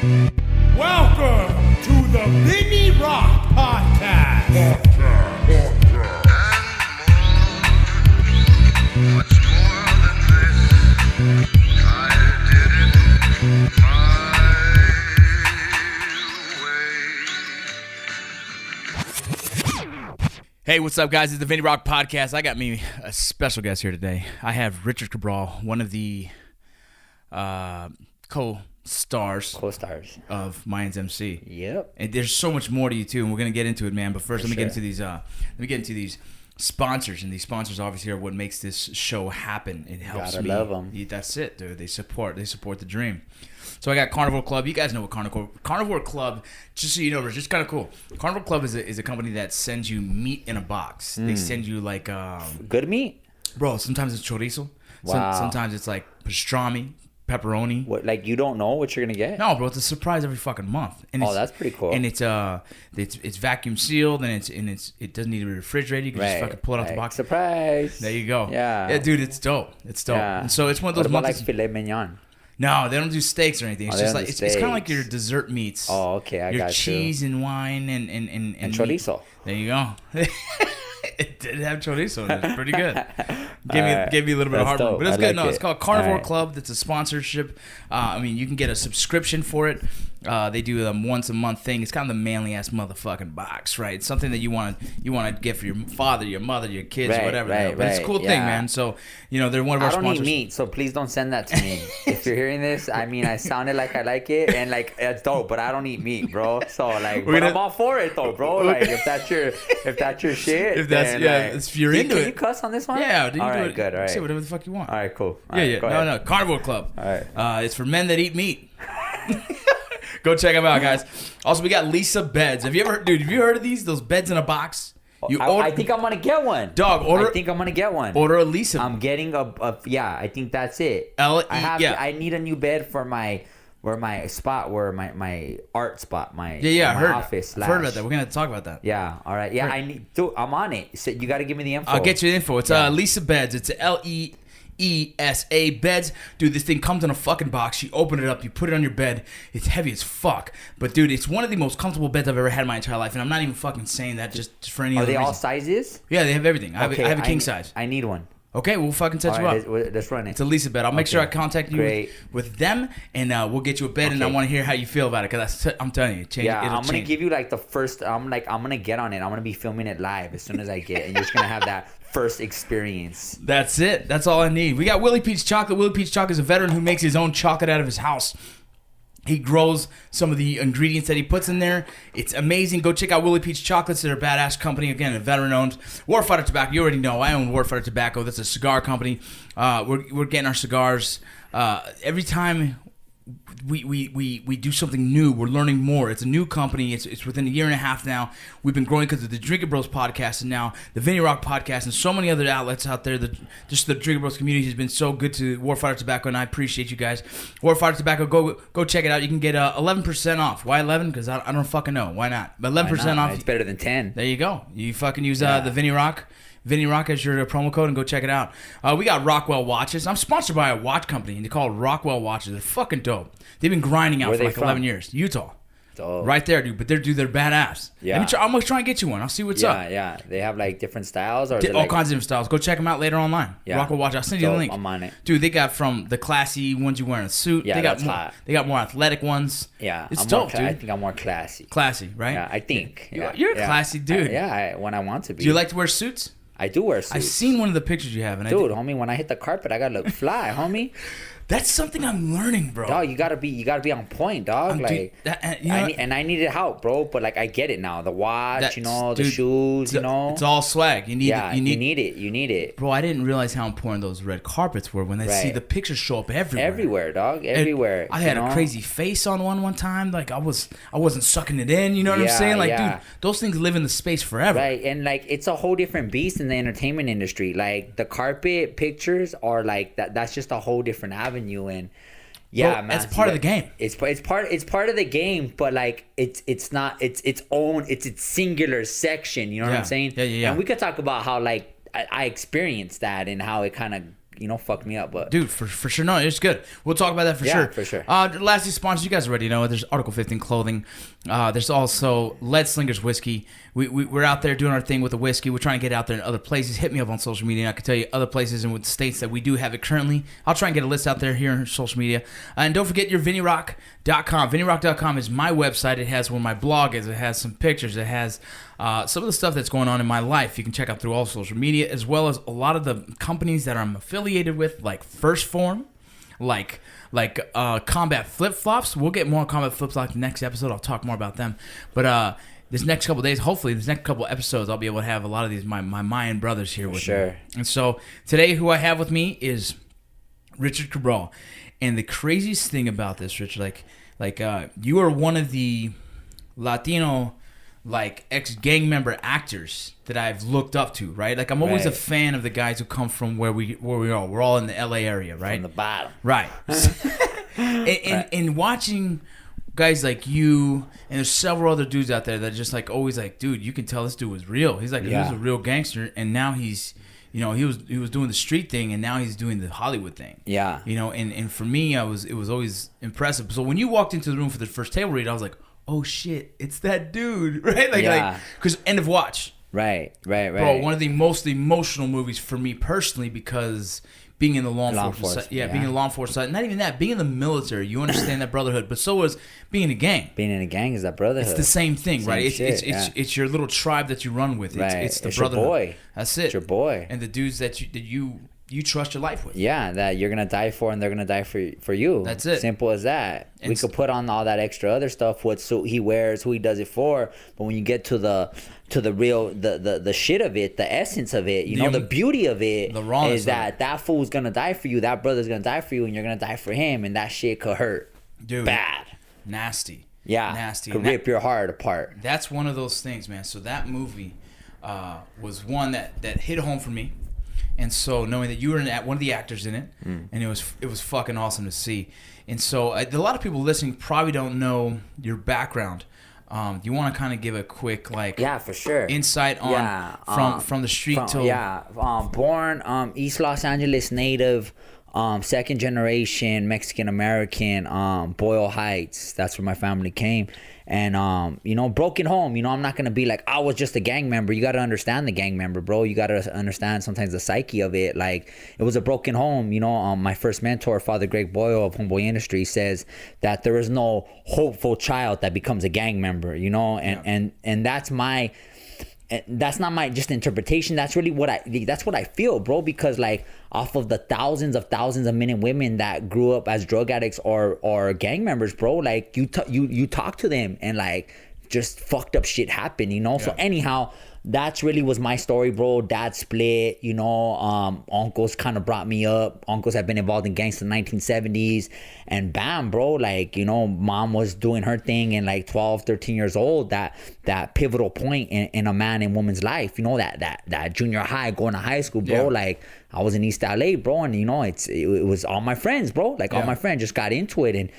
Welcome to the Vinny Rock Podcast. Hey, what's up, guys? It's the Vinny Rock Podcast. I got me a special guest here today. I have Richard Cabral, one of the co-stars of Mayans MC. Yep. And there's so much more to you too, and we're gonna get into it, man. But first, let me get into these sponsors, and these sponsors obviously are what makes this show happen. It helps Gotta me. love them. That's it, dude. They support the dream. So I got Carnivore Club. You guys know what Carnivore Club, just so you know, it's just kind of cool. Carnivore Club is a company that sends you meat in a box. They send you like good meat, bro. Sometimes it's chorizo. Wow. Sometimes it's like pastrami, pepperoni. what, like you don't know what you're gonna get? No, bro, it's a surprise every fucking month. And Oh, that's pretty cool. And it's vacuum sealed, and it doesn't need to be refrigerated. You can just fucking pull it out the box. Surprise. There you go. Yeah, dude, it's dope. Yeah. And so it's one of those What about months. like filet mignon? No, they don't do steaks or anything. It's they just don't like do it's kind of like steaks. your dessert meats. Oh, okay, I your got cheese you. and wine and chorizo. There you go. It did have chorizo. It's pretty good. Gave me a little bit of That's heartburn, dope. but it's I good. like No, it's it. called Carnivore All right. Club. That's a sponsorship. I mean, you can get a subscription for it. They do a once a month thing. It's kind of the manly ass motherfucking box, right? It's something that you want to get for your father, your mother, your kids, Right, whatever. right, But it's a cool thing, yeah. man. So they're one of our I don't sponsors. eat meat, so please don't send that to me. If you're hearing this, I mean, I sounded like I like it, and like it's dope, but I don't eat meat, bro. So like, but I'm all for it though, bro. Like if that's your shit, If that's then, yeah, like, if you're into can it. you cuss on this one? Yeah, dude. All You do right, it. good. All right. Say whatever the fuck you want. All right, cool. All Yeah. right, go ahead. No. Carnivore Club. All right. It's for men that eat meat. Go check them out, guys. Also, we got Lisa Beds. Have you heard of these? Those beds in a box? I think I'm gonna get one. Dog, I think I'm gonna get one. Order a Lisa. I'm getting yeah. I think that's it. I I need a new bed for my spot, where my art spot, my I heard. office. I've heard about that. We're gonna talk about that. Yeah. All right. Yeah. Dude, I'm on it. So you got to give me the info. I'll get you the info. It's Lisa Beds. It's LEESA Beds. Dude, this thing comes in a fucking box. You open it up, you put it on your bed. It's heavy as fuck. But dude, it's one of the most comfortable beds I've ever had in my entire life. And I'm not even fucking saying that just for any Are other they reason. all sizes? Yeah, they have everything. I have a king size. I need one. Okay, we'll fucking set All you right, up. let's run it. It's a Lisa bed. I'll make sure I contact you Great. with them, and we'll get you a bed. And I Okay. want to hear how you feel about it, because I'm telling you, I'm gonna give you like the first. I'm gonna get on it. I'm gonna be filming it live as soon as I get, and you're just gonna have that first experience. That's it. That's all I need. We got Willie Peach Chocolate. Willie Peach Chocolate is a veteran who makes his own chocolate out of his house. He grows some of the ingredients that he puts in there. It's amazing. Go check out Willie Peach Chocolates. They're a badass company. Again, a veteran-owned. Warfighter Tobacco. You already know. I own Warfighter Tobacco. That's a cigar company. We're getting our cigars every time we do something new. We're learning more. It's a new company. It's within a year and a half now. We've been growing because of the Drinking Bros podcast, and now the Vinny Rock podcast, and so many other outlets out there. Just the Drinking Bros community has been so good to Warfighter Tobacco, and I appreciate you guys. Warfighter Tobacco, go check it out. You can get 11% off. Why 11? Because I don't fucking know. Why not? But 11% off. It's better than 10. There you go. You fucking use the Vinny Rock as your promo code, and go check it out. We got Rockwell watches. I'm sponsored by a watch company, and they call it Rockwell watches. They're fucking dope. They've been grinding out Where for they like from? 11 years. Utah. Dope. Right there, dude. But they're badass. Yeah. I'm going to try and get you one. I'll see what's up. Yeah. They have like different styles, or All kinds of different styles. Go check them out later online. Yeah. Rockwell watch. I'll send you the Dope. link. I'm on it. Dude, they got from the classy ones you wear in a suit. Yeah, they got that's more, hot. They got more athletic ones. Yeah, It's I'm dope, I dude. think I'm more classy. Classy, right? Yeah, I think. You're a classy dude. When I want to be. Do you like to wear suits? I do wear suits. I've seen one of the pictures you have, and Dude, homie, when I hit the carpet, I gotta look fly, homie. that's something I'm learning, bro. Dog, you gotta be on point, dog. Dude, I needed help, bro. But like, I get it now. The watch, the dude, shoes, it's all swag. You need it. You need it. Bro, I didn't realize how important those red carpets were when I see Right. the pictures show up everywhere. Everywhere, dog. Everywhere. I had a crazy face on one time. Like I wasn't sucking it in. You know what I'm Yeah, saying? Like, yeah. dude, those things live in the space forever. Right, and like it's a whole different beast in the entertainment industry. Like the carpet pictures are like that. That's just a whole different avenue, and yeah, Bro, man, that's part of the game. It's part of the game, but like it's not its own. It's its singular section. You know what I'm saying? Yeah. And we could talk about how like I experienced that and how it kind of fuck me up. But dude, for sure, no, it's good. We'll talk about that for sure. Yeah, for sure. Lastly, sponsors, you guys already know. There's Article 15 clothing. There's also Lead Slingers whiskey. We're out there doing our thing with the whiskey. We're trying to get out there in other places. Hit me up on social media. I can tell you other places and with states that we do have it currently. I'll try and get a list out there here on social media. And don't forget your VinnyRock.com. VinnyRock.com is my website. It has where my blog is. It has some pictures. It has some of the stuff that's going on in my life. You can check out through all social media, as well as a lot of the companies that I'm affiliated with, like First Form, like Combat Flip Flops. We'll get more on Combat Flip Flops next episode. I'll talk more about them. But this next couple of days, hopefully, this next couple of episodes, I'll be able to have a lot of these my Mayan brothers here with me. And so today, who I have with me is Richard Cabral. And the craziest thing about this, Richard, you are one of the Latino ex-gang member actors that I've looked up to, right? Like I'm always a fan of the guys who come from where we are. We're all in the LA area, right? From the bottom. Right. and watching guys like you, and there's several other dudes out there that are just like always like, dude, you can tell this dude was real. He's like, he was a real gangster, and now he's, he was doing the street thing, and now he's doing the Hollywood thing. Yeah. And for me, it was always impressive. So when you walked into the room for the first table read, I was like, oh shit, it's that dude, right? Because End of Watch. Right. Bro, one of the most emotional movies for me personally, because being in the law enforcement, being in the law enforcement side, not even that, being in the military, you understand that brotherhood, but so is being in a gang. Being in a gang is that brotherhood. It's the same thing, right? It's your little tribe that you run with. It's the brotherhood. Your boy. That's it. It's your boy. And the dudes that you trust your life with. Yeah, that you're gonna die for, and they're gonna die for you. That's it. Simple as that. And we could put on all that extra other stuff, what suit he wears, who he does it for, but when you get to the real the shit of it, the essence of it, the beauty of it, the is that fool's gonna die for you, that brother's gonna die for you, and you're gonna die for him, and that shit could hurt. Dude. Bad. Nasty. Yeah. Nasty. Could rip your heart apart. That's one of those things, man. So that movie was one that hit home for me. And so knowing that you were one of the actors in it, and it was fucking awesome to see. And so a lot of people listening probably don't know your background. Do you want to kind of give a quick for sure insight on from the street to born East Los Angeles native, second generation Mexican American, Boyle Heights. That's where my family came. And broken home. I'm not gonna be like, I was just a gang member. You gotta understand the gang member, bro. You gotta understand sometimes the psyche of it. Like, it was a broken home. My first mentor, Father Greg Boyle of Homeboy Industry, says that there is no hopeful child that becomes a gang member. And that's not my just interpretation. That's really what I feel, bro. Because off of the thousands of men and women that grew up as drug addicts or gang members, bro, you talk to them and just fucked up shit happened, So anyhow, that's really was my story, bro. Dad split, uncles kind of brought me up. Uncles have been involved in gangs in the 1970s, and bam, bro, mom was doing her thing in 12, 13 years old, that pivotal point in a man and woman's life, that junior high, going to high school, bro. I was in East LA, bro, and it was all my friends, bro. All my friends just got into it and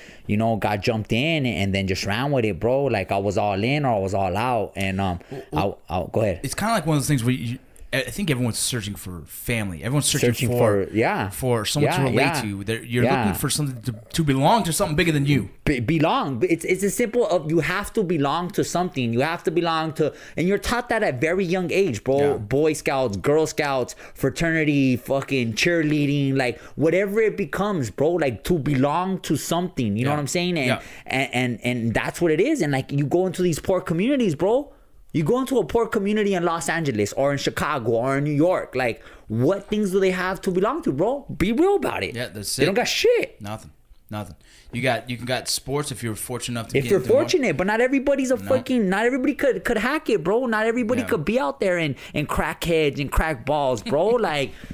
got jumped in and then just ran with it, bro. I was all in or I was all out. And I'll go ahead. It's kind of like one of those things where I think everyone's searching for family. Everyone's searching for someone to relate to. You're looking for something to belong to something bigger than you. Belong. It's as simple of you have to belong to something. You have to belong to, and you're taught that at very young age, bro. Yeah. Boy Scouts, Girl Scouts, fraternity, fucking cheerleading, whatever it becomes, bro. To belong to something. You know what I'm saying? And that's what it is. And you go into these poor communities, bro. You go into a poor community in Los Angeles or in Chicago or in New York. What things do they have to belong to, bro? Be real about it. Yeah, that's it. They don't got shit. Nothing. You got sports if you're fortunate enough to. If you're fortunate, but not everybody's not everybody could hack it, bro. Not everybody could be out there and crack heads and crack balls, bro.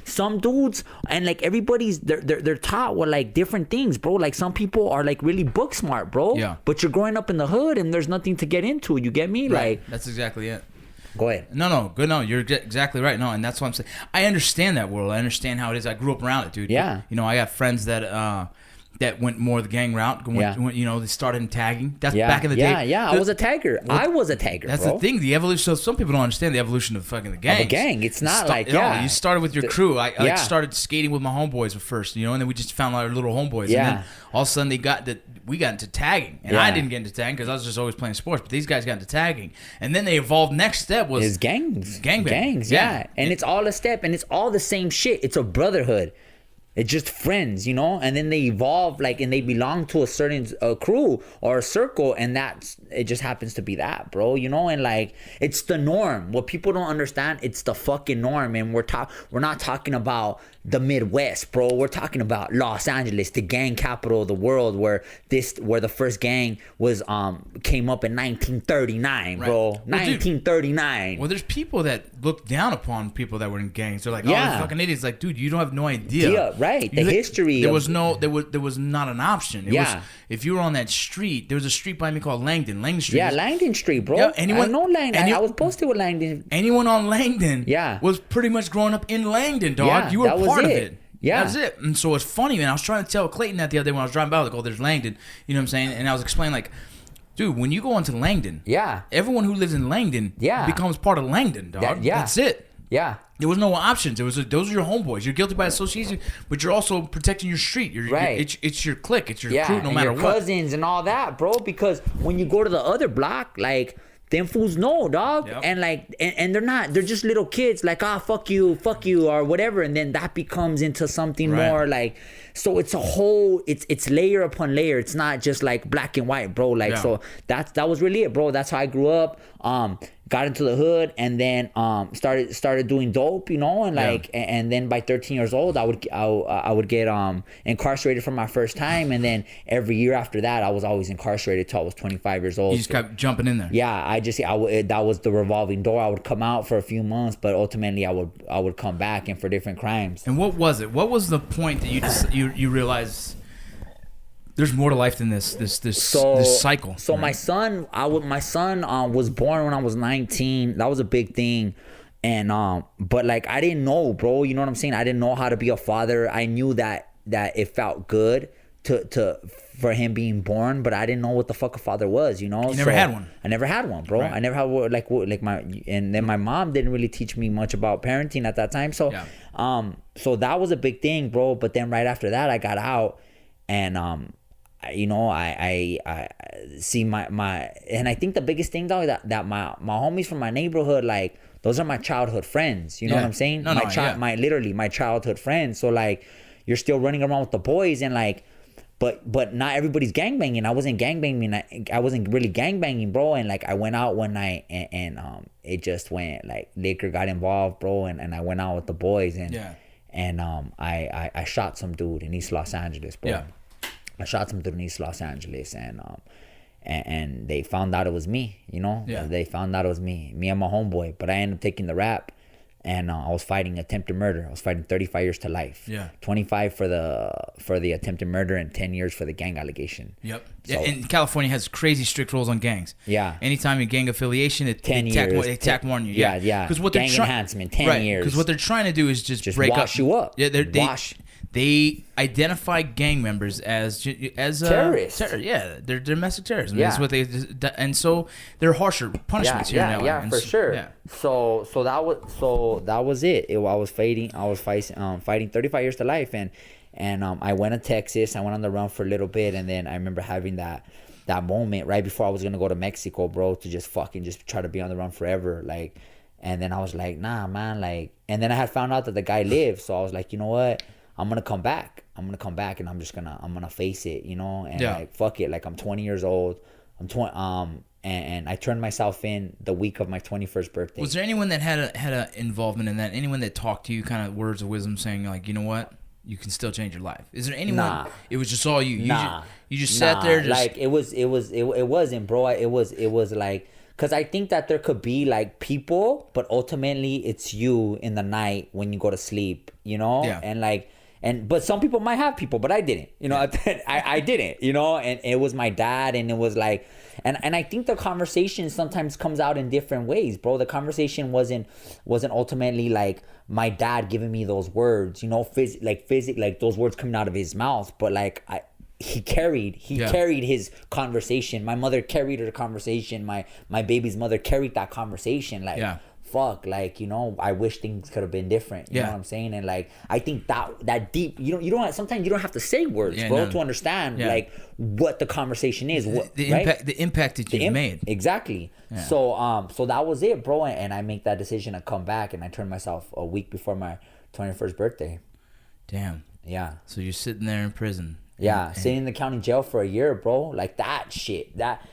Some dudes and everybody's they're taught with different things, bro. Some people are really book smart, bro. Yeah. But you're growing up in the hood and there's nothing to get into. You get me? Right. That's exactly it. Go ahead. No, good. No, you're exactly right. No, and that's what I'm saying. I understand that world. I understand how it is. I grew up around it, dude. Yeah. I got friends that that went more the gang route. They started in tagging. That's back in the day. Yeah. I was a tagger. I was a tagger. That's bro. the thing. The evolution. So some people don't understand the evolution of fucking the gang. Of a gang. It's not You started with your crew. I started skating with my homeboys at first, and then we just found our little homeboys. Yeah. And then all of a sudden we got into tagging, and I didn't get into tagging because I was just always playing sports. But these guys got into tagging, and then they evolved. Next step was gangs. Gangs. Yeah. And it's all a step, and it's all the same shit. It's a brotherhood. It's just friends, and then they evolve, and they belong to a certain crew or a circle, and it just happens to be that, bro, and it's the norm. What people don't understand, it's the fucking norm, and we're not talking about the Midwest, bro. We're talking about Los Angeles, the gang capital of the world, where the first gang was came up in 1939, right. Bro. 1939. Well, there's people that look down upon people that were in gangs. They're like, oh, they're fucking idiots. Like, dude, you don't have no idea. Yeah, right. The history. There was not an option. It was, if you were on that street, there was a street by me called Langdon Street. Yeah, Langdon Street, bro. Yeah, I know Langdon. I was posted with Langdon. Anyone on Langdon was pretty much growing up in Langdon, dog. Yeah, you were part of it. Yeah. That was it. And so it's funny, man. I was trying to tell Clayton that the other day when I was driving by, like, oh, there's Langdon. You know what I'm saying? And I was explaining, like, dude, when you go onto Langdon, everyone who lives in Langdon becomes part of Langdon, dog. That's it. Yeah. There was no options. Those are your homeboys. You're guilty by association, but you're also protecting your street. It's your clique. It's your crew, no matter your what. Cousins and all that, bro. Because when you go to the other block, them fools know, dog. Yep. And they're just little kids, fuck you, or whatever. And then that becomes into something more so it's a whole, it's layer upon layer. It's not just black and white, bro. So that was really it, bro. That's how I grew up. Got into the hood, and then started doing dope, and then by 13 years old, I would get incarcerated for my first time, and then every year after that, I was always incarcerated till I was 25 years old. You just kept jumping in there. Yeah, that was the revolving door. I would come out for a few months, but ultimately I would come back and for different crimes. And what was it? What was the point that you realized? There's more to life than this cycle. So right? my son was born when I was 19. That was a big thing. And but I didn't know, bro. You know what I'm saying? I didn't know how to be a father. I knew that it felt good for him being born, but I didn't know what the fuck a father was, You never had one. I never had one, bro. Right. I never had and then my mom didn't really teach me much about parenting at that time. So so that was a big thing, bro. But then right after that, I got out, and I see my and I think the biggest thing, though, that my homies from my neighborhood, those are my childhood friends. You know what I'm saying? My childhood friends. So you're still running around with the boys, and but not everybody's gangbanging. I wasn't gangbanging. I wasn't really gangbanging, bro. And I went out one night, and it just went liquor got involved, bro. And I went out with the boys, and I shot some dude in East Los Angeles, bro. Yeah. I shot some dude in East Los Angeles, and they found out it was me, They found out it was me and my homeboy. But I ended up taking the rap, and I was fighting attempted murder. I was fighting 35 years to life. Yeah. 25 for the attempted murder, and 10 years for the gang allegation. Yep. So, and California has crazy strict rules on gangs. Yeah. Anytime you gang affiliation, they attack more on you. Yeah. Because what gang enhancement, 10 years. Because what they're trying to do is just break wash you up. Yeah. They identify gang members as terrorists. They're domestic terrorists. That's what and so they're harsher punishments here now. Yeah, for sure. Yeah. So that was it. I was fighting 35 years to life, and I went to Texas. I went on the run for a little bit, and then I remember having that moment right before I was gonna go to Mexico, bro, to just try to be on the run forever, And then I was like, nah, man, and then I had found out that the guy lived, so I was like, you know what? I'm gonna come back, and I'm gonna face it, and fuck it, I'm 20 years old, and I turned myself in the week of my 21st birthday. Was there anyone that had a involvement in that? Anyone that talked to you, kind of words of wisdom, saying you know what, you can still change your life? Is there anyone? Nah. It was just all you. You just sat there. It wasn't, bro. It was because I think that there could be people, but ultimately it's you in the night when you go to sleep, and but some people might have people, but I didn't, I didn't, and it was my dad, and it was and I think the conversation sometimes comes out in different ways, bro. The conversation wasn't ultimately my dad giving me those words, those words coming out of his mouth, but he carried his conversation. My mother carried her conversation. My baby's mother carried that conversation. Like, fuck, like, you know, I wish things could have been different. You know what I'm saying? And like, I think that deep, you don't sometimes you don't have to say words, bro, to understand like what the conversation is. The impact that you made. Exactly. Yeah. So that was it, bro. And I make that decision to come back, and I turned myself a week before my 21st birthday. Damn. Yeah. So you're sitting there in prison. Yeah, sitting in the county jail for a year, bro. Like that shit.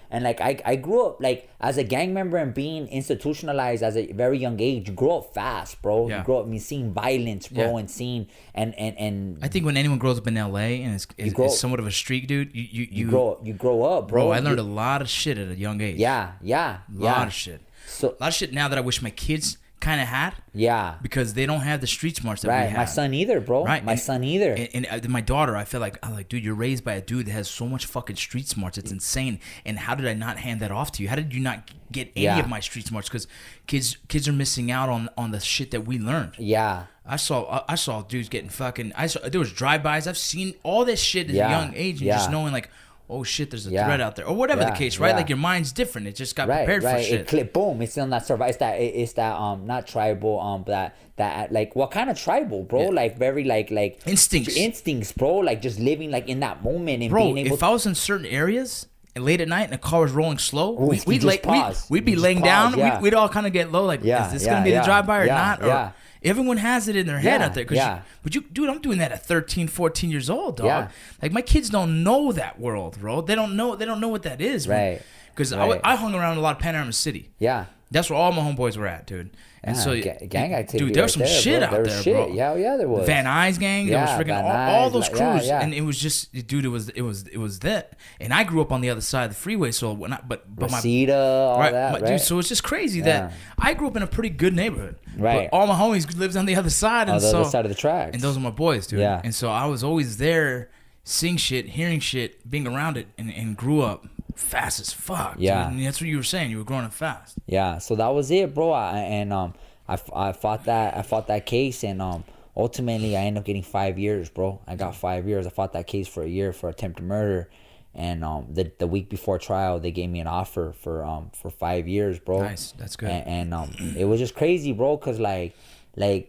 And like I grew up like as a gang member and being institutionalized as a very young age. You grow up fast, bro. You grow up seeing violence, bro, and seeing and I think when anyone grows up in LA and is somewhat of a streak, dude, you grow up, bro. I learned a lot of shit at a young age. Yeah. A lot of shit. A lot of shit now that I wish my kids kind of had. Yeah. Because they don't have the street smarts that we have. My son either, bro. Right. My son either. And my daughter, I feel like, dude, you're raised by a dude that has so much fucking street smarts. It's insane. And how did I not hand that off to you? How did you not get any of my street smarts? Because kids are missing out on the shit that we learned. Yeah. I saw dudes getting fucking. There was drive-bys. I've seen all this shit at a young age, and just knowing like, oh shit, there's a threat out there, or whatever the case, right? Like your mind's different. It just got prepared for shit. Boom. It's on that survival. It's that not tribal. That like what kind of tribal, bro? Like very like instincts, bro. Like just living like in that moment and being able. If I was in certain areas and late at night and the car was rolling slow, we'd be laying down. We'd all kind of get low. Like, is this gonna be the drive-by or not? Or, everyone has it in their head out there. Dude, I'm doing that at 13, 14 years old, dog. Yeah. Like, my kids don't know that world, bro. They don't know what that is. Right. Because I hung around a lot of Panorama City. Yeah. That's where all my homeboys were at, dude. And so, gang activity. Dude, there was some shit out there, bro. Yeah, there was. Van Nuys gang. There was freaking all those crews, and it was just, dude. It was that. And I grew up on the other side of the freeway, so when Reseda, all that, right? Dude, so it's just crazy that I grew up in a pretty good neighborhood, right? But all my homies lived on the other side, and the other side of the tracks. And those are my boys, dude. Yeah. And so I was always there, seeing shit, hearing shit, being around it, and grew up fast as fuck. Yeah, dude. And that's what you were saying. You were growing up fast. Yeah. So that was it, bro. I fought that case, and ultimately I ended up getting 5 years, bro. I got 5 years. I fought that case for a year for attempted murder, and the week before trial they gave me an offer for 5 years, bro. Nice, that's good. And it was just crazy, bro, cause like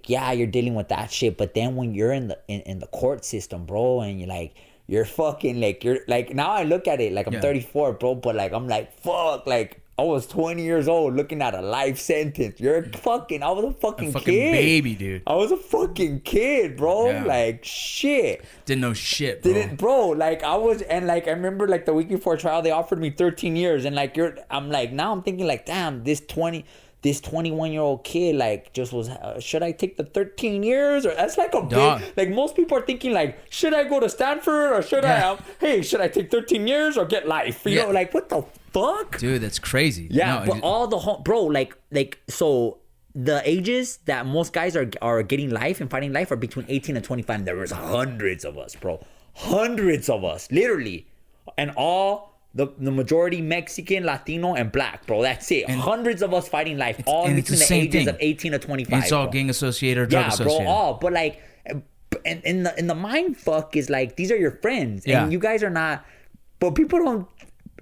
you're dealing with that shit, but then when you're in the court system, bro, and you're fucking like you're like now I look at it like I'm 34, bro, but like I'm like fuck, like I was 20 years old looking at a life sentence. I was a fucking kid. Baby, dude. I was a fucking kid, bro. Yeah. Like shit. Didn't know shit, bro. Bro, like I was, and like I remember like the week before trial they offered me 13 years, and like I'm like now I'm thinking like damn, this 21-year-old kid like just was should I take the 13 years, or that's like a big, like most people are thinking like should I go to Stanford, or should I should I take 13 years or get life, you know, like what the fuck, dude, that's crazy. Yeah, but all the bro, like so the ages that most guys are getting life and fighting life are between 18 and 25, and there was hundreds of us, bro, hundreds of us, literally, and all the majority Mexican, Latino, and black, bro. That's it. And hundreds of us fighting life, all between the ages of 18 to 25. And it's all gang associated or drug associated. Yeah, bro, all. But like, and in the mind fuck is like these are your friends, and you guys are not. But people don't.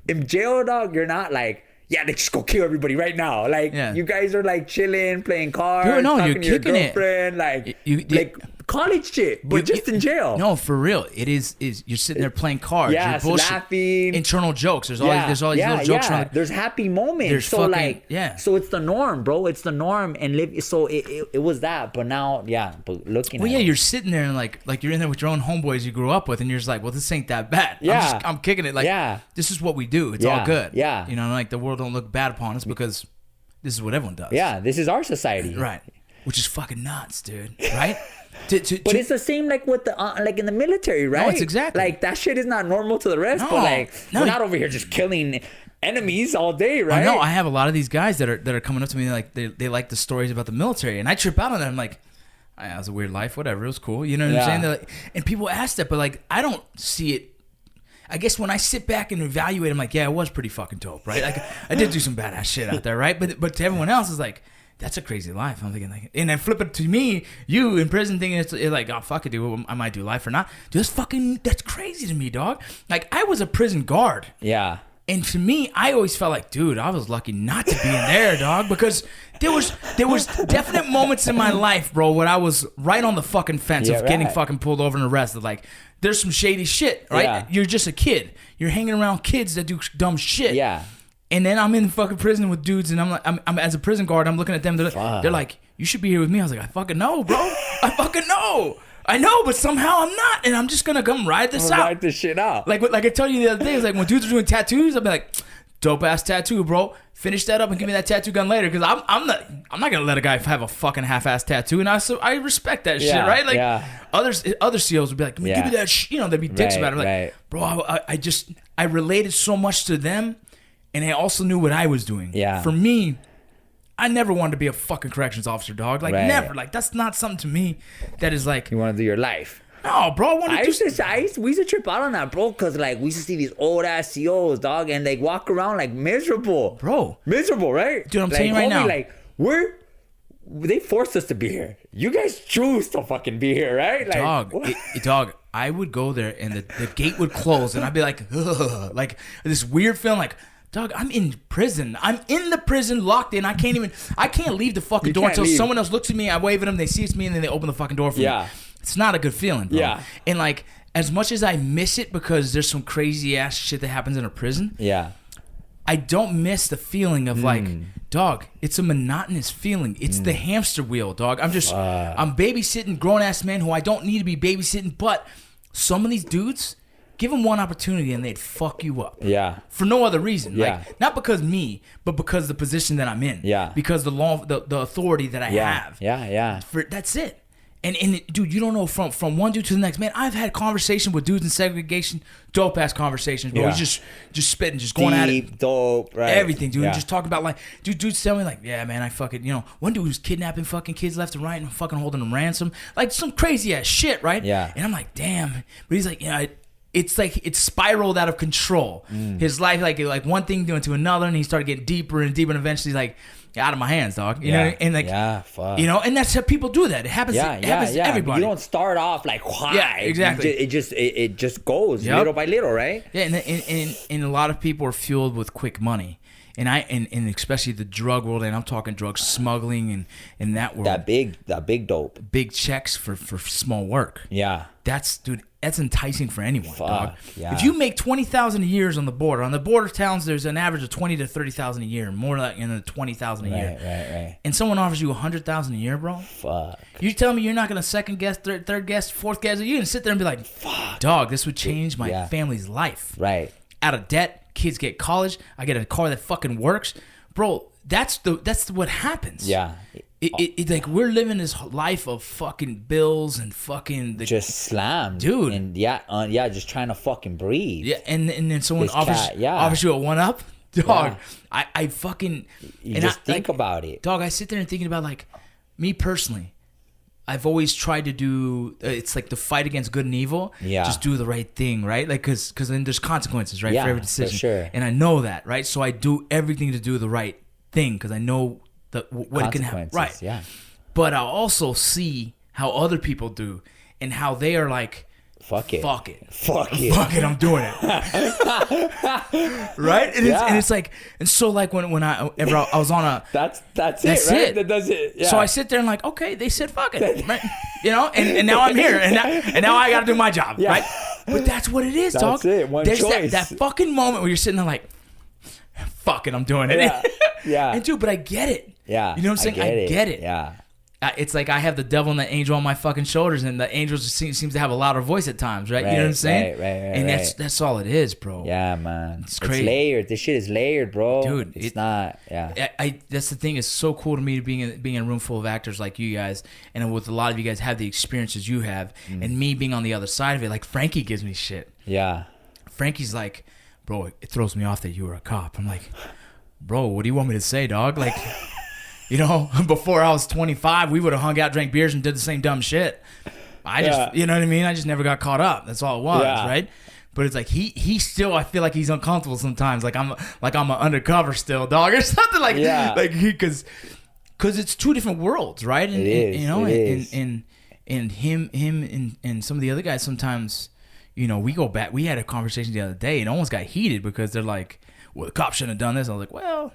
In jail, dog, you're not like, yeah, let's just go kill everybody right now. Like you guys are like chilling, playing cards, talking to your girlfriend, like like college shit, but just in jail. No, for real. It is you're sitting there playing cards. Yeah, you're laughing. Internal jokes. There's all these little jokes around. There's happy moments. So it's the norm, bro. It's the norm, and it was that. But now, but looking. Well, you're sitting there and like you're in there with your own homeboys you grew up with, and you're just like, well, this ain't that bad. Yeah, I'm kicking it. Like, this is what we do. It's all good. Yeah, you know, like the world don't look bad upon us because this is what everyone does. Yeah, this is our society. Right. Which is fucking nuts, dude. Right? But it's the same like with the like in the military, right? No, it's exactly like that shit is not normal to the rest. But like we're not over here just killing enemies all day, right? I know. I have a lot of these guys that are coming up to me like they like the stories about the military, and I trip out on them. I'm like, it was a weird life, whatever. It was cool, you know what I'm saying? They're like, and people ask that, but like I don't see it. I guess when I sit back and evaluate, I'm like, yeah, it was pretty fucking dope, right? Like I did do some badass shit out there, right? But to everyone else, it's like, that's a crazy life. I'm thinking like, and then flip it to me, you in prison thinking it's like, oh fuck it, dude, I might do life or not. Dude, that's crazy to me, dog. Like I was a prison guard. Yeah. And to me, I always felt like, dude, I was lucky not to be in there, dog, because there was definite moments in my life, bro, when I was right on the fucking fence of getting fucking pulled over and arrested. Like, there's some shady shit, right? Yeah. You're just a kid. You're hanging around kids that do dumb shit. Yeah. And then I'm in fucking prison with dudes, and I'm like, I'm as a prison guard, I'm looking at them. They're like, you should be here with me. I was like, I fucking know, bro. I fucking know. I know, but somehow I'm not, and I'm just gonna come ride this out. Ride this shit out. Like I told you the other day, it's like when dudes are doing tattoos, I'll be like, dope ass tattoo, bro. Finish that up and give me that tattoo gun later, because I'm not gonna let a guy have a fucking half-ass tattoo, and I respect that shit, right? Like other CEOs would be like, give me that, they'd be dicks about it. I'm like, bro, I related so much to them, and I also knew what I was doing. Yeah. For me, I never wanted to be a fucking corrections officer, dog. Like never. Like that's not something to me that is like you want to do your life. No, bro. We used to trip out on that, bro, because like we used to see these old ass CEOs, dog, and they walk around like miserable, bro. Miserable, right? Dude, I'm saying right now, like they forced us to be here. You guys choose to fucking be here, right? Like, dog. I would go there and the gate would close, and I'd be like, ugh, like this weird feeling, like. Dog, I'm in prison. I'm in the prison, locked in. I can't leave the fucking door until someone else looks at me. I wave at them, they see it's me, and then they open the fucking door for me. It's not a good feeling, bro. Yeah. And like, as much as I miss it because there's some crazy ass shit that happens in a prison. Yeah. I don't miss the feeling of like, dog, it's a monotonous feeling. It's the hamster wheel, dog. I'm babysitting grown ass men who I don't need to be babysitting, but some of these dudes, give them one opportunity and they'd fuck you up. Yeah. For no other reason. Yeah. Like, not because me, but because the position that I'm in. Yeah. Because the law, the authority that I have. Yeah, yeah. That's it. And dude, you don't know from one dude to the next. Man, I've had conversations with dudes in segregation, dope ass conversations, bro. He's just spitting, just going at it. Deep, dope, right? Everything, dude. Yeah. Just talking about like, dudes tell me like, yeah, man, I fucking, one dude was kidnapping fucking kids left and right and fucking holding them ransom, like some crazy ass shit, right? Yeah. And I'm like, damn. But he's like, it's like it's spiraled out of control. His life, like one thing doing to another, and he started getting deeper and deeper, and eventually, like, out of my hands, dog. You know, and like, fuck. And that's how people do that. It happens. It happens to everybody. You don't start off like why. Yeah, exactly. It just goes little by little, right? Yeah, and a lot of people are fueled with quick money. And especially the drug world, and I'm talking drug smuggling and that world. That big dope. Big checks for small work. Yeah. That's enticing for anyone, dog. Yeah. If you make $20,000 a year on the border towns, there's an average of $20,000 to $30,000 a year, more like $20,000 a year. Right. And someone offers you $100,000 a year, bro. Fuck. You tell me you're not gonna second guess, third guess, fourth guess? You're gonna sit there and be like, fuck, dog, this would change my family's life. Right. Out of debt, kids get college. I get a car that fucking works, bro. That's what happens. Yeah. It like we're living this life of fucking bills and fucking just slammed, dude. And just trying to fucking breathe. Yeah, and then someone offers you a 1-up, dog. Yeah. I fucking think about it, dog. I sit there and thinking about like me personally. I've always tried to do. It's like the fight against good and evil. Yeah, just do the right thing, right? Like because then there's consequences, right, for every decision. For sure. And I know that, right? So I do everything to do the right thing because I know what it can happen, right? Yeah. But I'll also see how other people do and how they are like, fuck it, I'm doing it, right? And it's like, and so like when I was on a that's it, right? That does it. Yeah. So I sit there and like, okay, they said fuck it, right? And now I'm here, and now I got to do my job, right? But that's what it is, dog. That's it. One choice. That fucking moment where you're sitting there like, fuck it, I'm doing it. Yeah. And dude, but I get it. Yeah. You know what I'm saying? I get it. Yeah. It's like I have the devil and the angel on my fucking shoulders, and the angel just seems to have a louder voice at times, right? You know what I'm saying? Right. And that's all it is, bro. Yeah, man. It's crazy. It's layered. This shit is layered, bro. Dude, it's not. Yeah. That's the thing. It's so cool to me being in a room full of actors like you guys, and with a lot of you guys have the experiences you have, and me being on the other side of it. Like Frankie gives me shit. Yeah. Frankie's like, bro, it throws me off that you were a cop. I'm like, bro, what do you want me to say, dog? Like, before I was 25, we would have hung out, drank beers, and did the same dumb shit. You know what I mean? I just never got caught up. That's all it was, right? But it's like he still, I feel like he's uncomfortable sometimes. Like I'm an undercover still, dog, or something like because because it's two different worlds, right? And, It is, you know, it is. and him and some of the other guys sometimes, you know, we go back. We had a conversation the other day and almost got heated because they're like, well, the cops shouldn't have done this. I was like, well,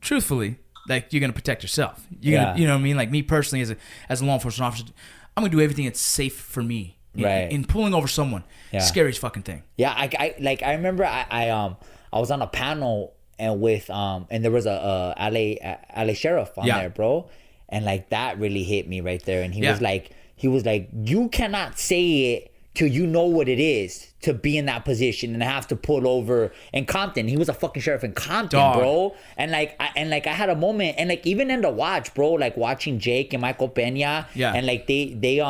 truthfully, like, you're gonna protect yourself. You're gonna, you know what I mean? Like, me personally, as a law enforcement officer, I'm gonna do everything that's safe for me. Right. In pulling over someone, scariest fucking thing. Yeah, I remember I was on a panel and with and there was a LA sheriff on there, bro, and like that really hit me right there. And he was like, you cannot say it till you know what it is to be in that position and have to pull over in Compton. He was a fucking sheriff in Compton, bro. And like I had a moment, and like even in the watch, bro, like watching Jake and Michael Pena, and like they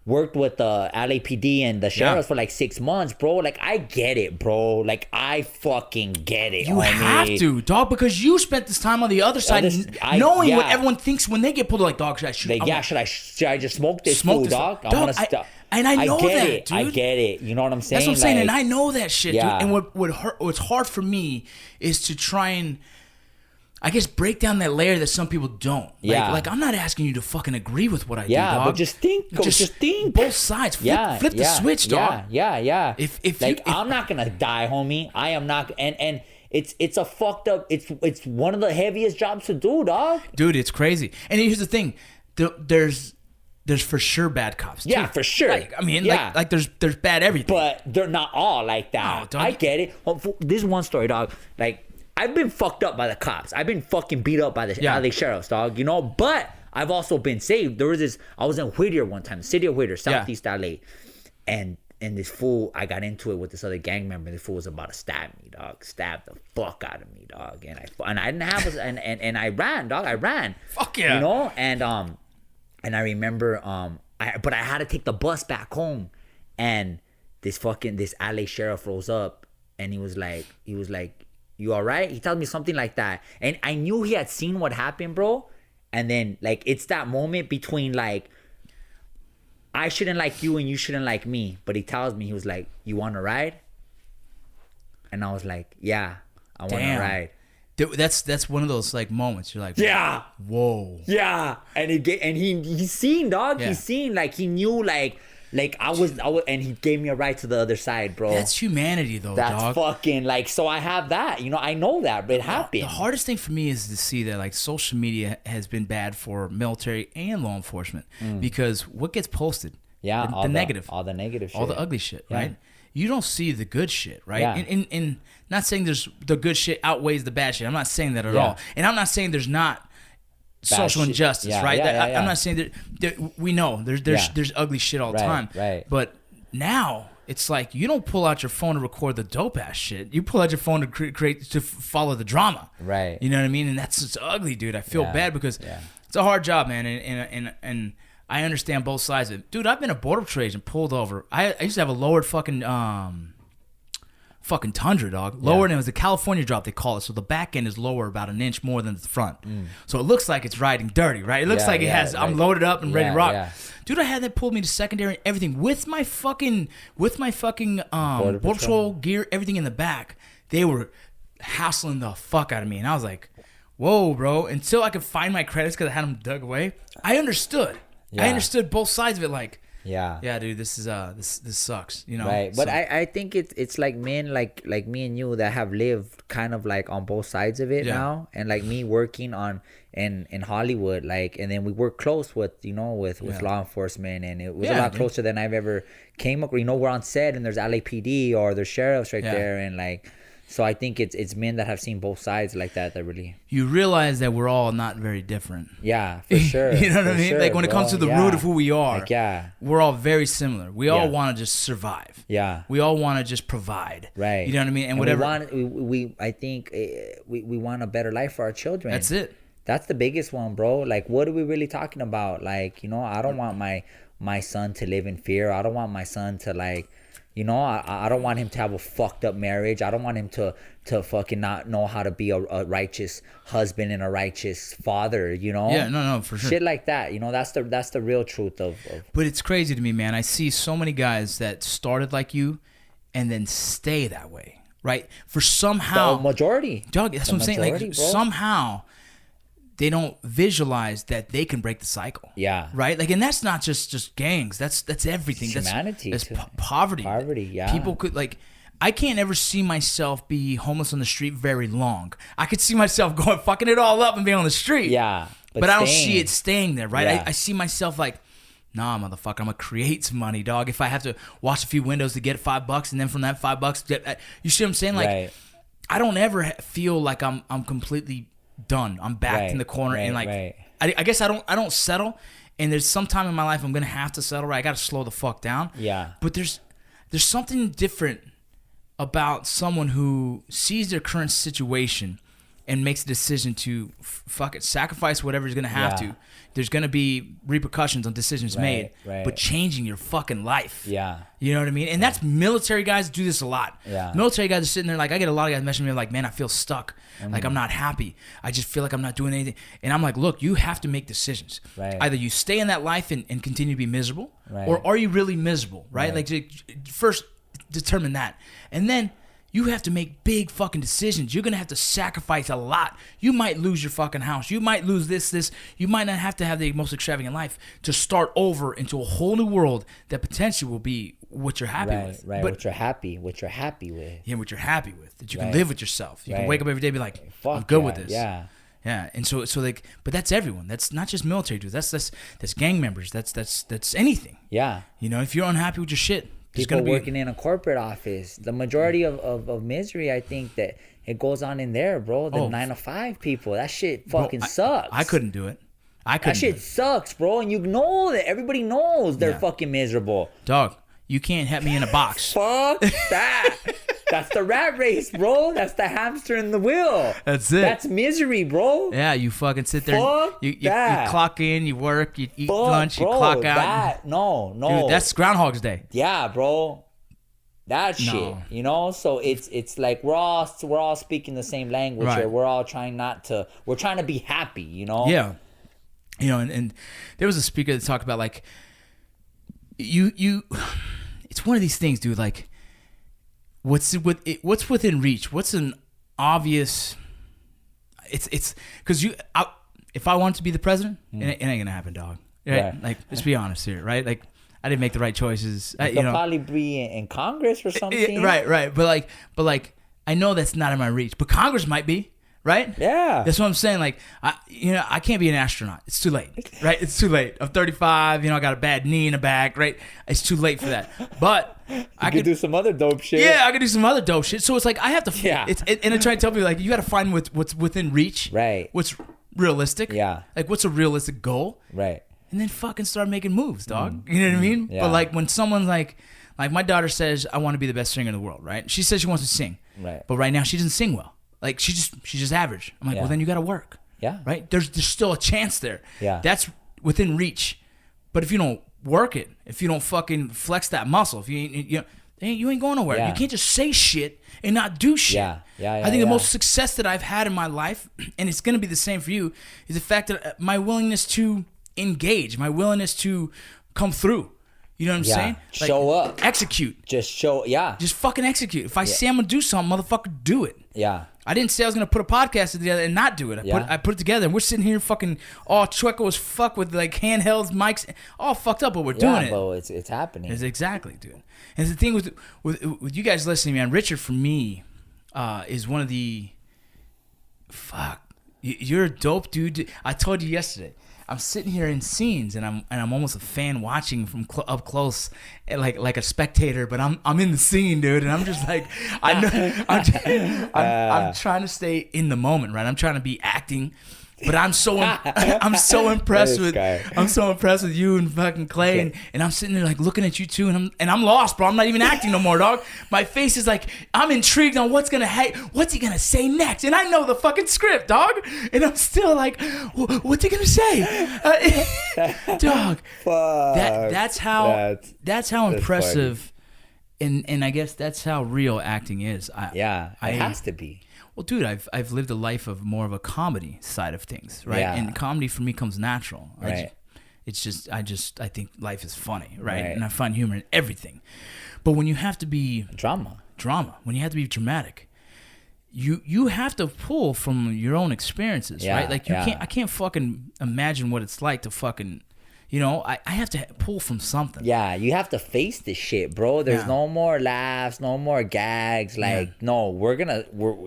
worked with the LAPD and the sheriffs for like 6 months, bro. Like, I get it, bro. Like, I fucking get it. You have to, dog, because you spent this time on the other side, knowing what everyone thinks when they get pulled. Like, dog, should I shoot? Like, should I just smoke this food, dog? I want to stop. And I know that, dude. I get it. You know what I'm saying? That's what I'm saying, and I know that shit, dude. And what's hard for me is to try and, I guess, break down that layer that some people don't. Like I'm not asking you to fucking agree with what I do, dog. Yeah, but just think. Just think. Both sides. Flip the switch, dog. Yeah. If I'm not gonna die, homie. I am not. And it's a fucked up. It's one of the heaviest jobs to do, dog. Dude, it's crazy. And here's the thing. There's for sure bad cops too. Yeah, for sure. Like, I mean, like there's bad everything. But they're not all like that. No, dog. I get it. This is one story, dog. Like, I've been fucked up by the cops. I've been fucking beat up by the LA sheriffs, dog. You know, but I've also been saved. There was this. I was in Whittier one time, the city of Whittier, Southeast LA, and this fool. I got into it with this other gang member. The fool was about to stab me, dog. Stabbed the fuck out of me, dog. And I didn't have and I ran, dog. I ran. Fuck yeah. You know, and I remember but I had to take the bus back home, and this LA sheriff rolls up, and he was like. You all right? He tells me something like that. And I knew he had seen what happened, bro. And then, like, it's that moment between, like, I shouldn't like you and you shouldn't like me. But he tells me, he was like, you want to ride? And I was like, yeah, I want to ride. Dude, that's one of those, like, moments. You're like, yeah. Whoa. Yeah. And he's seen, dog. Yeah. He's seen, like, he knew, like I was, and he gave me a ride to the other side, bro. That's humanity, though, That's dog. fucking, like, so I have that. You know, I know that, but it happened. The hardest thing for me is to see that, like, social media has been bad for military and law enforcement because what gets posted? Yeah, the negative. All the negative shit. All the ugly shit, right? You don't see the good shit, right? Yeah. And not saying the good shit outweighs the bad shit. I'm not saying that at all. And I'm not saying there's not social injustice, right? I'm not saying that we know there's ugly shit all the time. Right. But now it's like you don't pull out your phone to record the dope ass shit. You pull out your phone to follow the drama. Right. You know what I mean? And that's just ugly, dude. I feel bad because it's a hard job, man. And I understand both sides of it. Dude, I've been a border patrol agent pulled over. I used to have a lowered fucking Tundra, dog. Lower, and it was a California drop, they call it. So the back end is lower about an inch more than the front. So it looks like it's riding dirty, right? It looks like it has, I'm loaded up and ready to rock. Yeah. Dude, I had that pulled me to secondary and everything with my fucking border patrol gear, everything in the back. They were hassling the fuck out of me. And I was like, whoa, bro. Until I could find my credits because I had them dug away, I understood. Yeah. I understood both sides of it, like, yeah, dude, this is this sucks, you know. Right, but I think it's like men like me and you that have lived kind of like on both sides of it now, and like me working on in Hollywood, like, and then we work close with with law enforcement, and it was a lot closer than I've ever came up. You know, we're on set and there's LAPD or there's sheriffs right there, and like. So I think it's men that have seen both sides like that really... You realize that we're all not very different. Yeah, for sure. You know what I mean? Sure, like when it comes to the root of who we are, like, we're all very similar. We all want to just survive. Yeah. We all want to just provide. Right. You know what I mean? And whatever... I think we want a better life for our children. That's it. That's the biggest one, bro. Like, what are we really talking about? Like, you know, I don't want my son to live in fear. I don't want my son to, like... You know, I don't want him to have a fucked up marriage. I don't want him to fucking not know how to be a righteous husband and a righteous father, you know? Yeah, no, for sure. Shit like that, you know, that's the real truth of... But it's crazy to me, man. I see so many guys that started like you and then stay that way, right? For somehow... The majority. Dog, that's what I'm saying. Like, bro. Somehow they don't visualize that they can break the cycle. Yeah. Right? Like, and that's not just gangs. That's everything. It's humanity. That's too. poverty. Poverty, yeah. People could, like, I can't ever see myself be homeless on the street very long. I could see myself going, fucking it all up and being on the street. Yeah. But I don't see it staying there, right? Yeah. I see myself like, nah, motherfucker, I'm gonna create some money, dog. If I have to wash a few windows to get $5, and then from that $5, you see what I'm saying? Like, Right. I don't ever feel like I'm completely done. I'm backed in the corner, and like, I guess I don't settle. And there's some time in my life I'm gonna have to settle. Right, I gotta slow the fuck down. Yeah. But there's something different about someone who sees their current situation and makes a decision to fuck it, sacrifice whatever he's gonna have to. There's gonna be repercussions on decisions made, but changing your fucking life. Yeah. You know what I mean? And that's military guys do this a lot. Yeah. Military guys are sitting there like, I get a lot of guys messaging me like, man, I feel stuck. Like, I'm not happy. I just feel like I'm not doing anything. And I'm like, look, you have to make decisions. Right. Either you stay in that life and continue to be miserable, or are you really miserable, right? Like, first determine that. And then you have to make big fucking decisions. You're going to have to sacrifice a lot. You might lose your fucking house. You might lose this. You might not have to have the most extravagant life to start over into a whole new world that potentially will be what you're happy with. Right, But, what you're happy with. yeah, what you're happy with. That you can live with yourself. You can wake up every day and be like, Fuck I'm good yeah, with this. Yeah. Yeah, and so like, but that's everyone. That's not just military dudes. That's gang members. That's anything. Yeah. You know, if you're unhappy with your shit, People working in a corporate office. The majority of misery, I think that it goes on in there, bro. The 9 to 5 people. That shit fucking sucks. I couldn't do it. That shit sucks, bro. And you know that. Everybody knows they're fucking miserable. Dog, you can't have me in a box. Fuck that. That's the rat race, bro. That's the hamster in the wheel. That's it. That's misery, bro. Yeah, you fucking sit there. Fuck you that. Clock in, you work, you eat Fuck, lunch, you bro, clock out. That, no. Dude, that's Groundhog's Day. Yeah, bro. That shit, you know. So it's like we're all speaking the same language. Right. Or we're all trying we're trying to be happy, you know. Yeah, you know, and there was a speaker that talked about like you. It's one of these things, dude. Like, what's within reach? What's an obvious? It's because if I want to be the president, it ain't gonna happen, dog. Right? Like, let's be honest here, right? Like, I didn't make the right choices. You could probably be in Congress or something. Right. But I know that's not in my reach. But Congress might be, right? Yeah. That's what I'm saying. Like, I can't be an astronaut. It's too late, right? It's too late. I'm 35. I got a bad knee in the back, right? It's too late for that. But I could do some other dope shit. Yeah, I could do some other dope shit. So it's like I have to. Yeah. And I try to tell people like you got to find what's within reach. Right. What's realistic. Yeah. Like what's a realistic goal. Right. And then fucking start making moves, dog. You know what I mean? Yeah. But like when someone's like my daughter says, I want to be the best singer in the world, right? She says she wants to sing. Right. But right now she doesn't sing well. Like she's just average. I'm like, well then you got to work. Yeah. Right? There's still a chance there. Yeah. That's within reach. But if you don't work it, if you don't fucking flex that muscle, if you ain't going nowhere. Yeah. You can't just say shit and not do shit. Yeah. I think the most success that I've had in my life, and it's going to be the same for you, is the fact that my willingness to engage, my willingness to come through. You know what I'm saying? Like, show up. Execute. Just show. Yeah. Just fucking execute. If I say I'm going to do something, motherfucker, do it. Yeah. I didn't say I was going to put a podcast together and not do it. I put it together, and we're sitting here fucking all chueco as fuck with like handhelds, mics, all fucked up, but we're doing it. Bro, it's happening. It's exactly, dude. And the thing with you guys listening, man, Richard for me is one of the you're a dope dude. I told you yesterday. I'm sitting here in scenes, and I'm almost a fan watching from up close, like a spectator. But I'm in the scene, dude, and I'm just like I know I'm trying to stay in the moment, right? I'm trying to be acting, but I'm so impressed with you and fucking Clay, and I'm sitting there like looking at you too, and I'm lost, bro. I'm not even acting no more, dog. My face is like I'm intrigued on what's he gonna say next, and I know the fucking script, dog, and I'm still like, what's he gonna say, dog? Fuck. That's how impressive, and I guess that's how real acting is. It has to be. Well, dude, I've lived a life of more of a comedy side of things, right? Yeah. And comedy for me comes natural. Right. I think life is funny, right? And I find humor in everything. But when you have to be Drama, when you have to be dramatic, you have to pull from your own experiences, Yeah, right? Like I can't fucking imagine what it's like to fucking, I have to pull from something. Yeah, you have to face this shit, bro. There's no more laughs, no more gags. Like, no,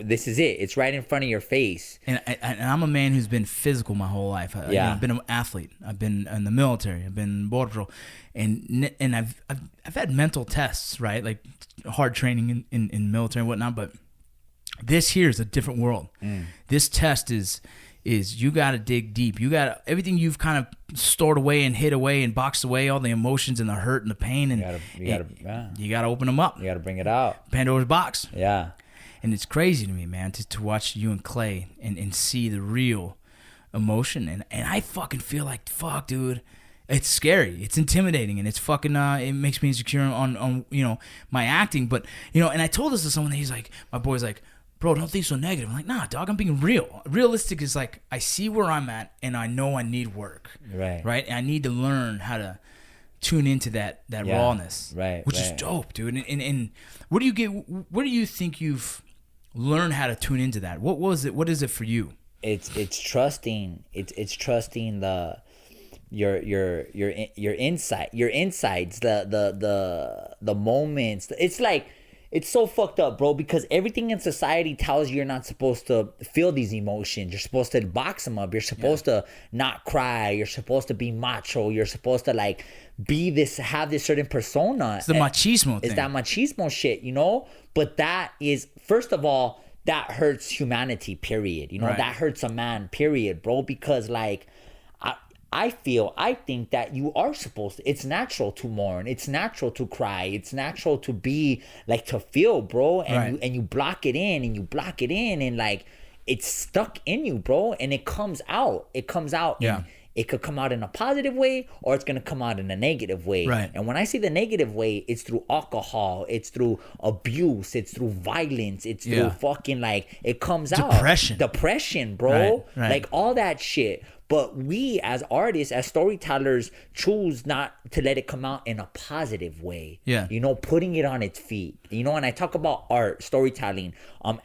this is it. It's right in front of your face. And I'm a man who's been physical my whole life. I've been an athlete. I've been in the military. I've been in border patrol, and I've had mental tests, right? Like hard training in military and whatnot. But this here is a different world. This test is you got to dig deep. You got everything you've kind of stored away and hid away and boxed away, all the emotions and the hurt and the pain, and you got to open them up. You got to bring it out. Pandora's box. Yeah. And it's crazy to me, man, to watch you and Clay and see the real emotion. And I fucking feel like, fuck, dude, it's scary. It's intimidating. And it's fucking, it makes me insecure on my acting. But, and I told this to someone, he's like, my boy's like, bro, don't think so negative. I'm like, nah, dog, I'm being real. Realistic is like, I see where I'm at and I know I need work. Right? And I need to learn how to tune into that rawness. Which is dope, dude. And what do you think you've learned how to tune into that? What is it for you? It's trusting. It's trusting your insights, the moments. It's like, it's so fucked up, bro, because everything in society tells you you're not supposed to feel these emotions. You're supposed to box them up. You're supposed to not cry. You're supposed to be macho. You're supposed to like have this certain persona. It's the machismo thing. It's that machismo shit, But that is, first of all, that hurts humanity, period. That hurts a man, period, bro, because like, I think that you are supposed to, it's natural to mourn. It's natural to cry. It's natural to be like, to feel, bro. And you block it in and like, it's stuck in you, bro. And it comes out. Yeah. It could come out in a positive way or it's going to come out in a negative way. Right. And when I say the negative way, it's through alcohol. It's through abuse. It's through violence. It's through fucking like, it comes out. Depression, bro. Right. Like all that shit. But we as artists, as storytellers, choose not to let it come out in a positive way. Yeah. Putting it on its feet. And I talk about art, storytelling,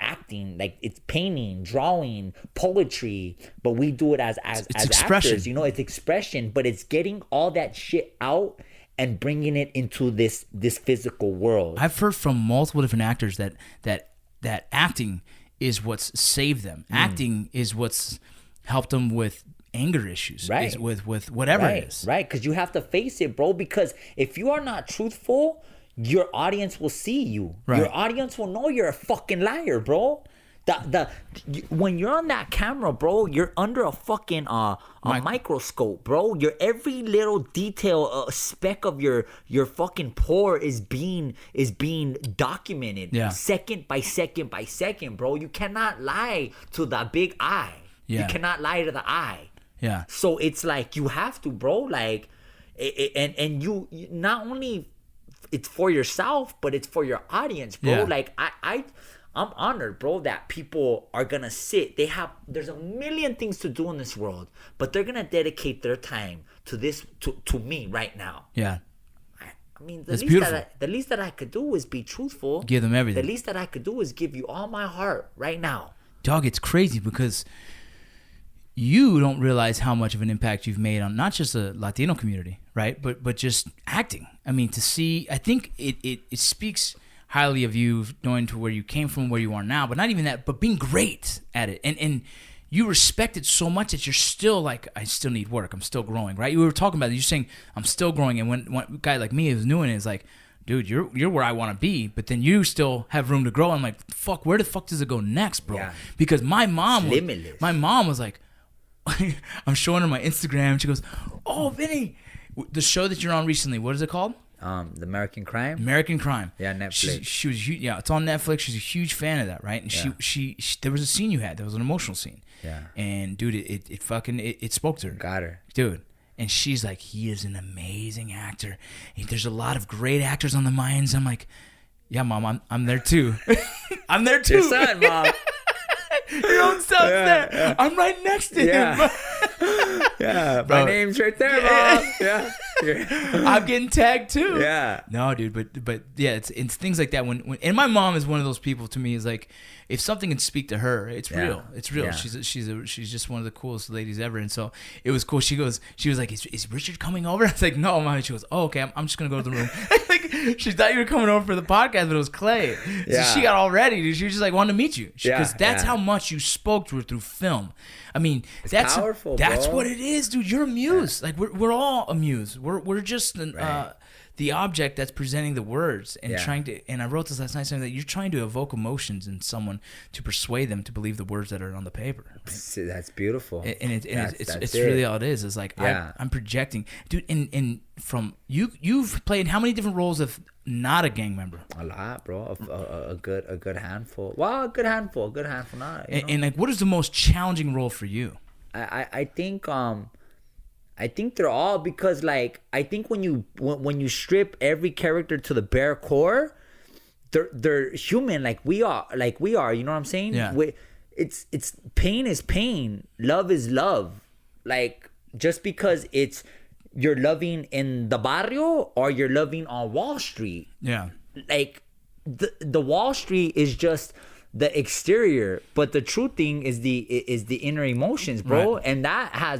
acting, like it's painting, drawing, poetry, but we do it as expression. actors. It's expression, but it's getting all that shit out and bringing it into this physical world. I've heard from multiple different actors that acting is what's saved them. Acting is what's helped them with anger issues, right? With whatever it is, right? Because you have to face it, bro. Because if you are not truthful, your audience will see you. Right. Your audience will know you're a fucking liar, bro. When you're on that camera, bro, you're under a fucking microscope, bro. Your every little detail, speck of your fucking pore is being documented, second by second by second, bro. You cannot lie to the big eye. You cannot lie to the eye. Yeah. So it's like you have to, bro. Like, and you not only it's for yourself, but it's for your audience, bro. Yeah. Like I'm honored, bro, that people are gonna sit. There's a million things to do in this world, but they're gonna dedicate their time to this, to me right now. Yeah. I mean, That's beautiful. The least that I could do is be truthful. Give them everything. The least that I could do is give you all my heart right now. Dog, it's crazy because you don't realize how much of an impact you've made on not just the Latino community, right? But just acting. I mean, to see, I think it speaks highly of you knowing to where you came from, where you are now, but not even that, but being great at it. And you respect it so much that you're still like, I still need work. I'm still growing, right? You were talking about it. You're saying, I'm still growing. And when a guy like me is new in it, is like, dude, you're where I want to be, but then you still have room to grow. I'm like, fuck, where the fuck does it go next, bro? Yeah. Because my mom was like, I'm showing her my Instagram. She goes, "Oh, Vinny, the show that you're on recently, what is it called?" The American Crime. American Crime. Yeah, Netflix. She was huge. Yeah, it's on Netflix. She's a huge fan of that, right? And she there was a scene you had. There was an emotional scene. Yeah. And dude, it spoke to her. Got her, dude. And she's like, he is an amazing actor. There's a lot of great actors on the Mayans. I'm like, yeah, mom, I'm there too. I'm there too. Your son, mom. Your own son's there. Yeah. I'm right next to him. Yeah, my name's right there, mom. Yeah. I'm getting tagged too. Yeah. No, dude, but yeah, it's things like that. When and my mom is one of those people to me. Is like, if something can speak to her, it's real. It's real. Yeah. She's just one of the coolest ladies ever. And so it was cool. She was like, is Richard coming over? I was like, no, Mom. She goes, oh, okay. I'm just gonna go to the room. Like, she thought you were coming over for the podcast, but it was Clay. Yeah. So she got all ready. Dude. She was just like, wanted to meet you because that's yeah. how much you spoke to her through film. I mean, It's that's powerful, that's bro. what it is, dude. You're a muse. Like we're all a muse. We're just the object that's presenting the words and trying to. And I wrote this last night saying that you're trying to evoke emotions in someone to persuade them to believe the words that are on the paper. Right? That's beautiful. And it's really all it is. It's like I'm projecting, dude. And from you've played how many different roles of not a gang member? A lot, bro. A good handful. Well, a good handful not. And like, what is the most challenging role for you? I think they're all, because like I think when you strip every character to the bare core, they're human like we are. You know what I'm saying? Yeah. It's pain is pain. Love is love. Like, just because you're loving in the barrio or you're loving on Wall Street. Yeah. Like the Wall Street is just the exterior, but the true thing is the inner emotions, bro. Right. And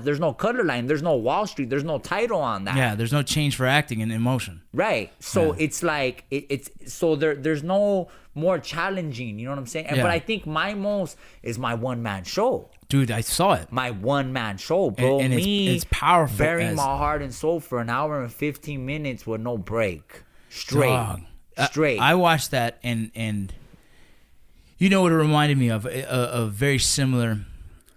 there's no color line, there's no Wall Street, there's no title on that. Yeah, there's no change for acting and emotion. Right. So it's like it's so there's no more challenging, you know what I'm saying? But I think my most is my one-man show. Dude, I saw it. My one-man show, bro. And it's powerful. Bearing my heart and soul for an hour and 15 minutes with no break. Straight. I watched that and you know what it reminded me of? A very similar,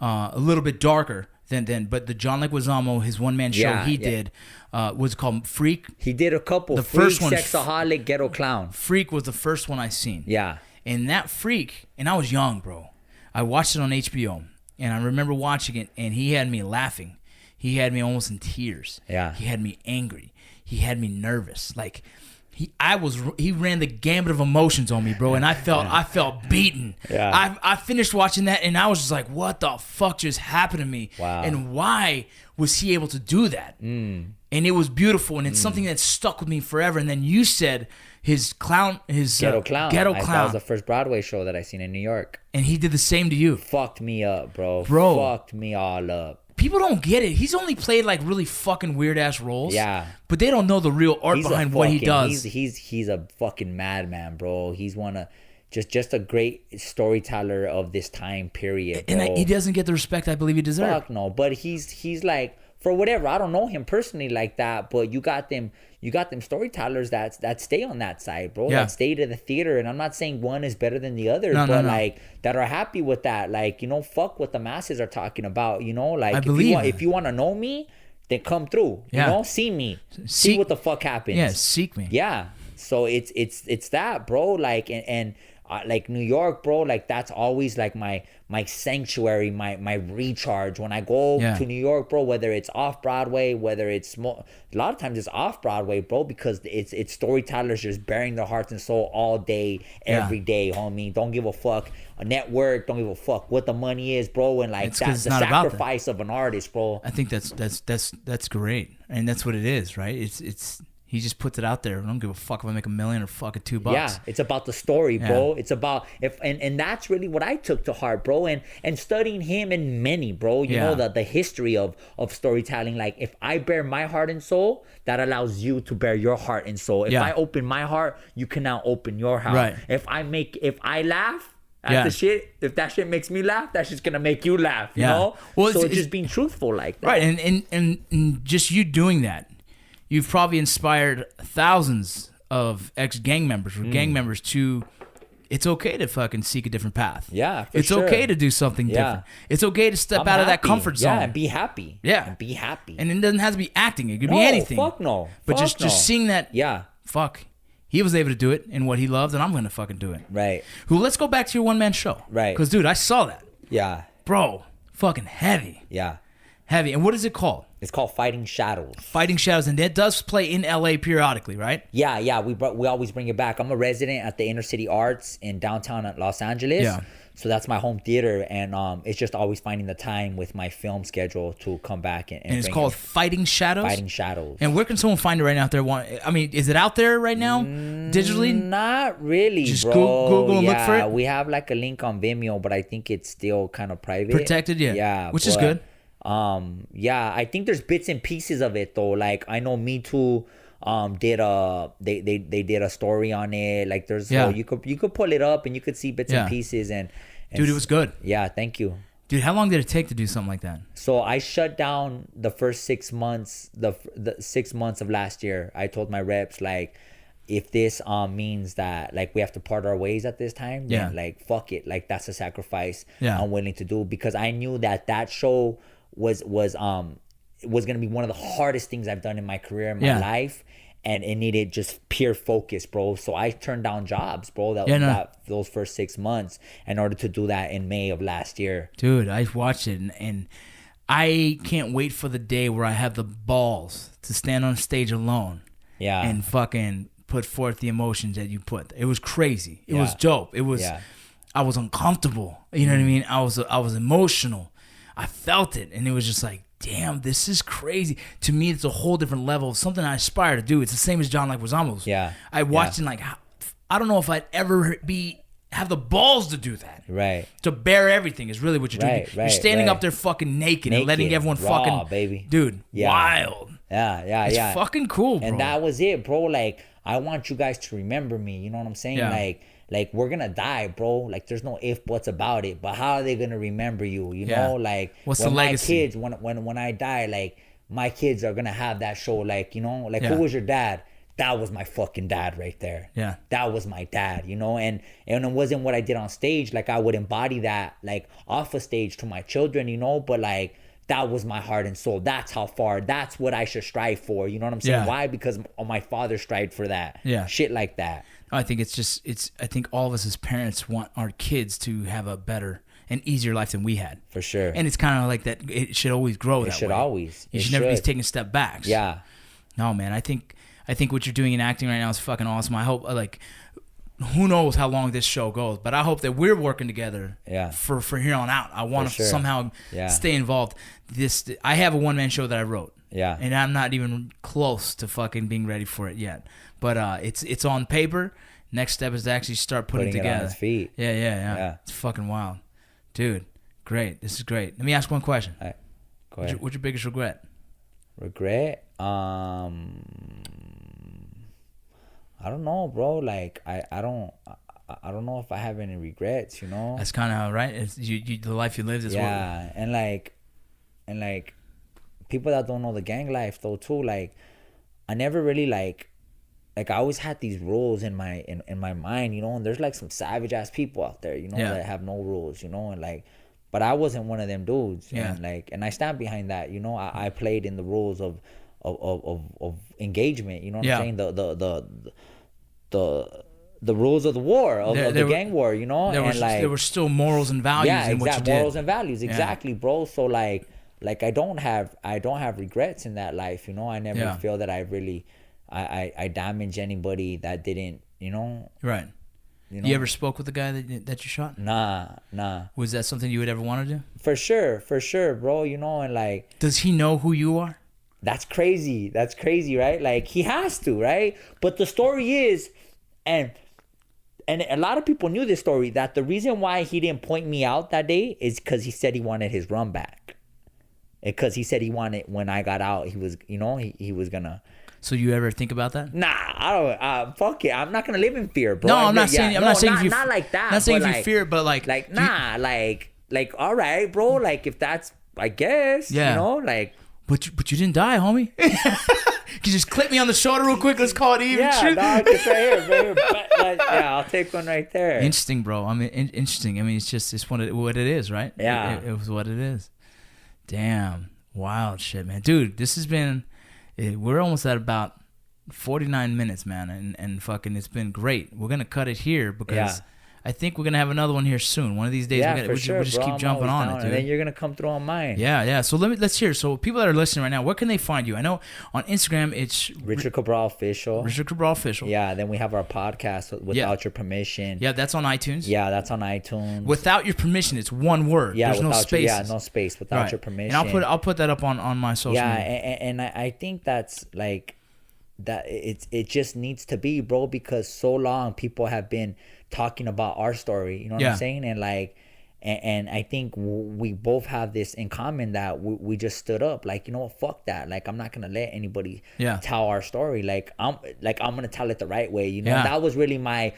a little bit darker than but the John Leguizamo, his one-man show did was called Freak. He did a couple. The Freak, first one, Sexaholic, Ghetto Clown. Freak was the first one I seen. Yeah. And that Freak, and I was young, bro. I watched it on HBO, and I remember watching it, and he had me laughing. He had me almost in tears. Yeah. He had me angry. He had me nervous. Like, he ran the gambit of emotions on me, bro, and I felt beaten. Yeah. I finished watching that, and I was just like, what the fuck just happened to me? Wow. And why was he able to do that? And it was beautiful, and it's something that stuck with me forever. And then you said his Ghetto Clown. That was the first Broadway show that I seen in New York. And he did the same to you. Fucked me up, bro. Fucked me all up. People don't get it. He's only played like really fucking weird ass roles. Yeah. But they don't know the real art behind what he does. He's a fucking madman, bro. He's just a great storyteller of this time period, bro. And he doesn't get the respect I believe he deserves. Fuck no. But he's like, for whatever, I don't know him personally like that, but you got them storytellers that stay on that side, bro. Yeah. That stay to the theater. And I'm not saying one is better than the other, like that are happy with that. Like, you know, fuck what the masses are talking about, you know? Like, if you want to know me, then come through. You know, see me. See what the fuck happens. Yeah, seek me. Yeah. So it's that, bro. Like, and like New York, bro, like that's always like my sanctuary, my recharge. When I go to New York, bro, whether it's off Broadway, whether it's a lot of times it's off Broadway, bro, because it's storytellers just bearing their hearts and soul all day, every day, homie. Don't give a fuck a network, don't give a fuck what the money is, bro, and like that's the sacrifice of an artist, bro. I think that's great, and that's what it is, right? It's he just puts it out there. I don't give a fuck if I make $1 million or fucking $2. Yeah, it's about the story, bro. It's about and that's really what I took to heart, bro. And studying him and many, bro. You know the history of storytelling. Like, if I bear my heart and soul, that allows you to bear your heart and soul. If I open my heart, you can now open your heart. Right. If I laugh at the shit, if that shit makes me laugh, that's just gonna make you laugh. You know. Well, so it's just being truthful like that. Right, and just you doing that. You've probably inspired thousands of ex-gang members or gang members to, it's okay to fucking seek a different path. Yeah, it's okay to do something different. It's okay to step out of that comfort zone. Yeah, and be happy. Yeah. And be happy. And it doesn't have to be acting. It could be anything. Fuck no. But just seeing that, fuck, he was able to do it in what he loves, and I'm going to fucking do it. Right. Let's go back to your one-man show. Right. Because, dude, I saw that. Yeah. Bro, fucking heavy. Yeah. Heavy. And what is it called? It's called Fighting Shadows. Fighting Shadows, and that does play in LA periodically, right? Yeah. We always bring it back. I'm a resident at the Inner City Arts in downtown Los Angeles. Yeah. So that's my home theater, and it's just always finding the time with my film schedule to come back and it's bring called it. Fighting Shadows. Fighting Shadows. And where can someone find it right now? If they're I mean, is it out there right now, digitally? Not really, Just bro. Google and look for it? We have like a link on Vimeo, but I think it's still kind of private. Protected, yeah. Yeah, which is good. Yeah, I think there's bits and pieces of it though. Like I know Me Too did they did a story on it. Like there's Yeah. you could pull it up and you could see bits Yeah. and pieces and Dude, it was good. Yeah, thank you. Dude, how long did it take to do something like that? So I shut down the first 6 months, the 6 months of last year. I told my reps like, if this means that like we have to part our ways at this time, then like fuck it, like that's a sacrifice I'm willing to do, because I knew that show was gonna be one of the hardest things I've done in my career, in my life. And it needed just pure focus, bro. So I turned down jobs, bro. Those first 6 months in order to do that in May of last year. Dude, I watched it, and I can't wait for the day where I have the balls to stand on stage alone. Yeah. And fucking put forth the emotions that you put. It was crazy. It was dope. It was. I was uncomfortable. You know what I mean? I was emotional. I felt it, and it was just like, damn, this is crazy. To me, it's a whole different level of something I aspire to do. It's the same as John Leguizamo's. Yeah. I watched it and like, I don't know if I'd ever have the balls to do that. Right. To bear everything is really what you're doing. Right, you're standing up there fucking naked and letting everyone raw, fucking, baby. Dude, wild. Yeah. It's fucking cool, bro. And that was it, bro. Like, I want you guys to remember me. You know what I'm saying? Yeah. Like we're gonna die, bro. Like there's no if buts about it. But how are they gonna remember you? You know, like what's when the my legacy? kids, when I die, like my kids are gonna have that show. Like, you know, like who was your dad? That was my fucking dad right there. Yeah. That was my dad, you know, and it wasn't what I did on stage. Like I would embody that like off a stage to my children, you know, but like that was my heart and soul. That's how far, that's what I should strive for. You know what I'm saying? Yeah. Why? Because my father strived for that. Yeah. Shit like that. I think I think all of us as parents want our kids to have a better and easier life than we had. For sure. And it's kind of like that. It should always grow that way. It should always. You should never be taking step backs. Yeah. No, man. I think what you're doing in acting right now is fucking awesome. I hope, like, who knows how long this show goes, but I hope that we're working together. For here on out. I want to somehow stay involved. I have a one-man show that I wrote. Yeah. And I'm not even close to fucking being ready for it yet. But it's on paper. Next step is to actually start putting it together. It on its feet. Yeah. It's fucking wild. Dude, great. This is great. Let me ask one question. All right. Go ahead. What's your biggest regret? Regret? I don't know, bro. Like I don't know if I have any regrets, you know? That's kind of right. It's the life you lived is what. Yeah, and like people that don't know the gang life though too, like I never really like I always had these rules in my mind, you know, and there's like some savage ass people out there, you know, that have no rules, you know, and like, but I wasn't one of them dudes. And I stand behind that, you know. I played in the rules of engagement, you know what I'm saying? The rues of the war, of the gang war, you know. There were still morals and values in what you did. Morals and values, exactly, bro. So like I don't have regrets in that life, you know. I never feel that I really I damaged anybody that didn't, you know. Right. You ever spoke with the guy that you shot? Nah. Was that something you would ever want to do? For sure, bro. You know, and like, does he know who you are? That's crazy, right? Like, he has to, right? But the story is, and a lot of people knew this story, that the reason why he didn't point me out that day is because he said he wanted his run back. Because he said he wanted, when I got out, he was, you know, he was gonna. So you ever think about that? Nah, I don't. Fuck it. I'm not gonna live in fear, bro. No, I'm not saying. I'm not saying if you. Not like that. Not saying if you fear, but like. Like nah, like all right, bro. Like if that's, I guess. Yeah. You know, like. But you didn't die, homie. Can you just clip me on the shoulder real quick? Let's call it even. Yeah, dog, it's right here. Yeah, I'll take one right there. Interesting, bro. I mean, interesting. I mean, it's what it is, right? Yeah. It was what it is. Damn. Wild shit, man. Dude, this has been. We're almost at about 49 minutes, man, and fucking it's been great. We're gonna cut it here because I think we're gonna have another one here soon. One of these days, Yeah, we'll for just, sure, we'll just bro. keep I'm jumping always on down, it, dude. and then you're gonna come through on mine. Yeah. So let's hear. So people that are listening right now, where can they find you? I know on Instagram it's Richard Cabral official. Richard Cabral official. Yeah. Then we have our podcast, Without Your Permission. Yeah, that's on iTunes. Yeah, that's on iTunes. Without your permission, it's one word. Yeah, There's no without spaces. no space. Without Right. your permission. And I'll put that up on my social Yeah, media. and I think that's like that. It just needs to be, bro, because so long people have been talking about our story. You know what Yeah. I'm saying? And like, and I think we both have this in common that we just stood up. Like, you know what? Fuck that. Like, I'm not gonna let anybody tell our story. Like I'm gonna tell it the right way. You know, Yeah. that was really my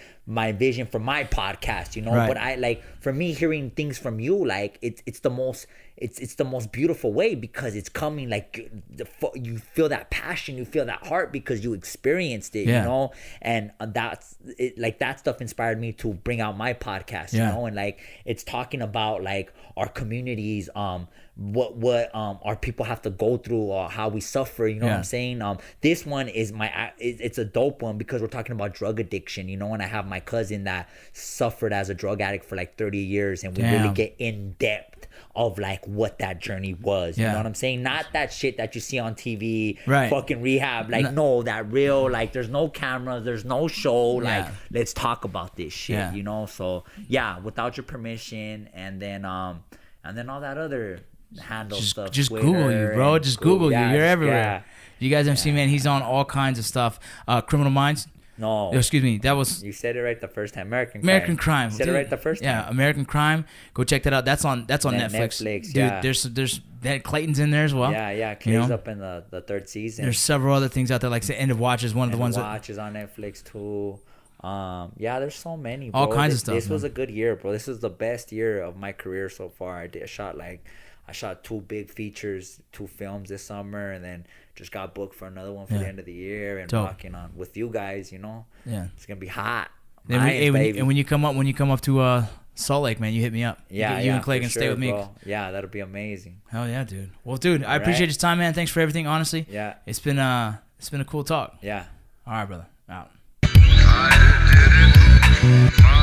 vision for my podcast. You know, Right. but I like for me hearing things from you, like it's the most beautiful way because it's coming like you feel that passion, you feel that heart because you experienced it. Yeah. You know, and that's it. Like that stuff inspired me to bring out my podcast. You Yeah. know, and like it's talking about like our communities, what our people have to go through or how we suffer. You know what I'm saying? This one is it's a dope one because we're talking about drug addiction. You know, and I have my cousin that suffered as a drug addict for like 30 years, and we really get in depth of like what that journey was. You know what I'm saying? Not that shit that you see on TV, Right. fucking rehab. Like no, that real, like there's no cameras, there's no show. Like let's talk about this shit. You know? So yeah, Without Your Permission, and then all that other handle stuff. Just Twitter Google you, bro. and Just Google you. You're everywhere. Yeah. You guys have seen, man. He's on all kinds of stuff. Criminal Minds. No. Oh, excuse me. That was You said it right the first time. American Crime. You said it right the first time. Yeah, American Crime. Go check that out. That's on Netflix. Netflix, Dude, yeah. there's that Clayton's in there as well. Yeah. You Clay's know? up in the third season. There's several other things out there, like say End of Watch is one of the ones. Watch is on Netflix too. Yeah, there's so many, bro. All kinds of stuff, This was man. a good year, bro. This is the best year of my career so far. I shot 2 big features, 2 films this summer, and then just got booked for another one for the end of the year, and Dope. rocking on with you guys. You know, Yeah. it's gonna be hot. And when you come up to Salt Lake, man, you hit me up. You and Clay can stay with me. Bro. Yeah, that'll be amazing. Hell yeah, dude. Well, dude, I appreciate your time, man. Thanks for everything. Honestly, Yeah. it's been a cool talk. Yeah. All right, brother. Out. I did it.